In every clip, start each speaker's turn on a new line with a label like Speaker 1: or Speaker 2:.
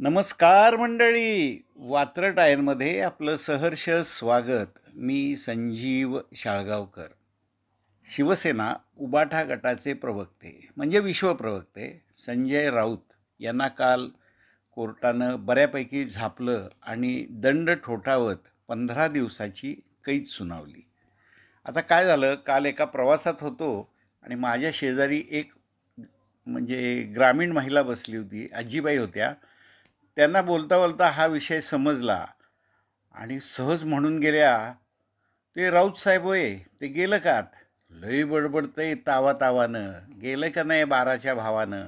Speaker 1: नमस्कार मंडळी, वात्रट टायरमध्ये आपलं सहर्ष स्वागत. मी संजीव शाळगावकर. शिवसेना उबाठा गटाचे प्रवक्ते म्हणजे विश्वप्रवक्ते संजय राऊत यांना काल कोर्टानं बऱ्यापैकी झापलं आणि दंड ठोठावत 15 दिवसाची कैद सुनावली. आता काय झालं, काल एका प्रवासात होतो आणि माझ्या शेजारी एक म्हणजे ग्रामीण महिला बसली होती, आजीबाई होत्या. त्यांना बोलता बोलता हा विषय समजला आणि सहज म्हणून गेल्या, "ते राऊत साहेब होय, ते गेलं का आत? लई बडबडतंय तावातावानं, गेलं का नाही 12च्या भावानं."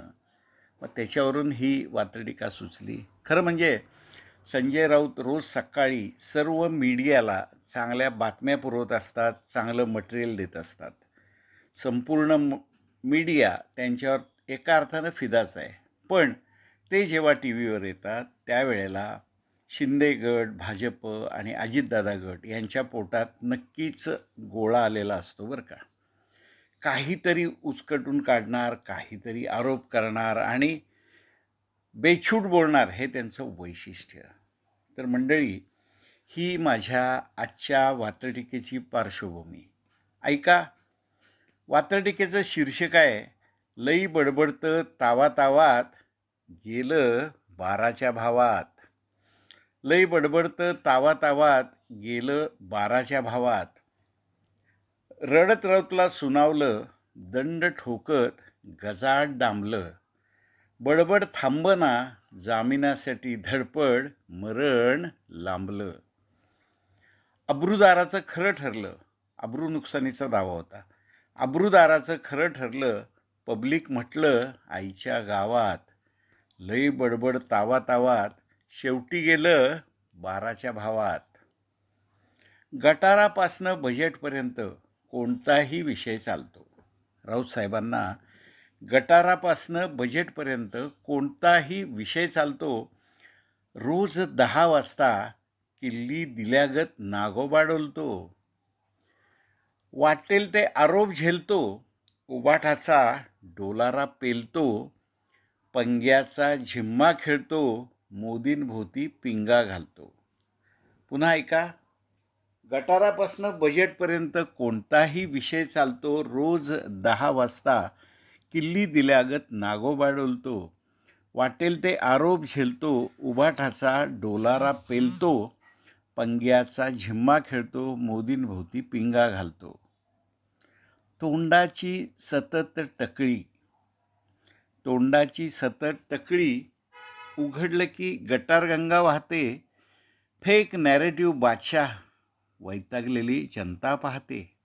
Speaker 1: मग त्याच्यावरून ही वात्रटिका सुचली. खरं म्हणजे संजय राऊत रोज सकाळी सर्व मीडियाला चांगल्या बातम्या पुरवत असतात, चांगलं मटेरियल देत असतात. संपूर्ण मीडिया त्यांच्यावर एका अर्थानं फिदाच आहे. पण ते जेव्हा टी व्हीवर येतात त्यावेळेला शिंदे गट, भाजप आणि अजितदादा गट यांच्या पोटात नक्कीच गोळा आलेला असतो बरं का. काहीतरी उचकटून काढणार, काहीतरी आरोप करणार आणि बेछूट बोलणार, हे त्यांचं वैशिष्ट्य. तर मंडळी, ही माझ्या आजच्या वात्रटिकेची पार्श्वभूमी. ऐका, वात्रटिकेचं शीर्षक आहे, लई बडबडतं तावातावात गेलं 12च्या भावात. लई बडबडतं तावातावात गेलं 12च्या भावात. रडत राऊतला सुनावलं, दंड ठोकत गजाड डांबलं. बडबड थांबना, जामिनासाठी धडपड, मरण लांबलं. अब्रूदाराचं खरं ठरलं. अब्रू नुकसानीचा दावा होता. अब्रूदाराचं खरं ठरलं. पब्लिक म्हटलं आईच्या गावात. लई बडबड तावातावात शेवटी गेलं 12च्या भावात. गटारापासनं बजेटपर्यंत कोणताही विषय चालतो. राऊत साहेबांना गटारापासनं बजेटपर्यंत कोणताही विषय चालतो. रोज 10 वाजता किल्ली दिल्यागत नागोबा डोलतो. वाटेल ते आरोप झेलतो. उबाठाचा डोलारा पेलतो. पंग्याचा झिम्मा खेळतो. मोदींभोवती पिंगा घालतो. पुन्हा ऐका, गटारापासनं बजेटपर्यंत कोणताही विषय चालतो. रोज 10 वाजता किल्ली दिल्यागत नागोबा डोलतो. वाटेल ते आरोप झेलतो. उबाठाचा डोलारा पेलतो. पंग्याचा झिम्मा खेळतो. मोदींभोवती पिंगा घालतो. तोंडाची सतत टकळी. तोंडाची सतत टकळी. उघडलं की गटारगंगा वाहते. फेक नॅरेटिव्ह बादशाह वैतागलेली जनता पाहते.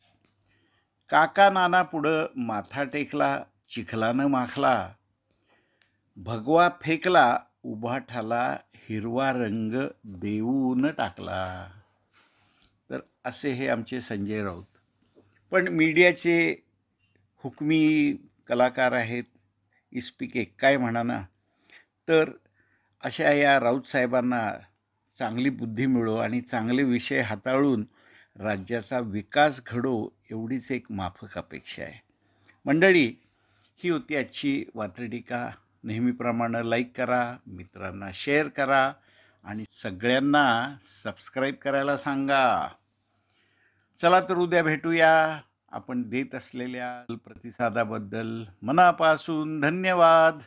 Speaker 1: काका नाना पुढं माथा टेकला, चिखलानं माखला. भगवा फेकला, उभाठाला हिरवा रंग देऊन टाकला. तर असे हे आमचे संजय राऊत. पण मीडियाचे हुकमी कलाकार आहेत, इस्पिक एक काय म्हणा ना. तर अशा या राऊत साहेबांना चांगली बुद्धी मिळो आणि चांगले विषय हाताळून राज्याचा विकास घडो, एवढीच एक माफक अपेक्षा आहे. मंडळी, ही होती आजची वात्रटिका. नेहमीप्रमाणे लाईक करा, मित्रांना शेअर करा आणि सगळ्यांना सबस्क्राईब करायला सांगा. चला तर उद्या भेटूया. आपण देत असलेल्या प्रतिसादाबद्दल मनापासून धन्यवाद.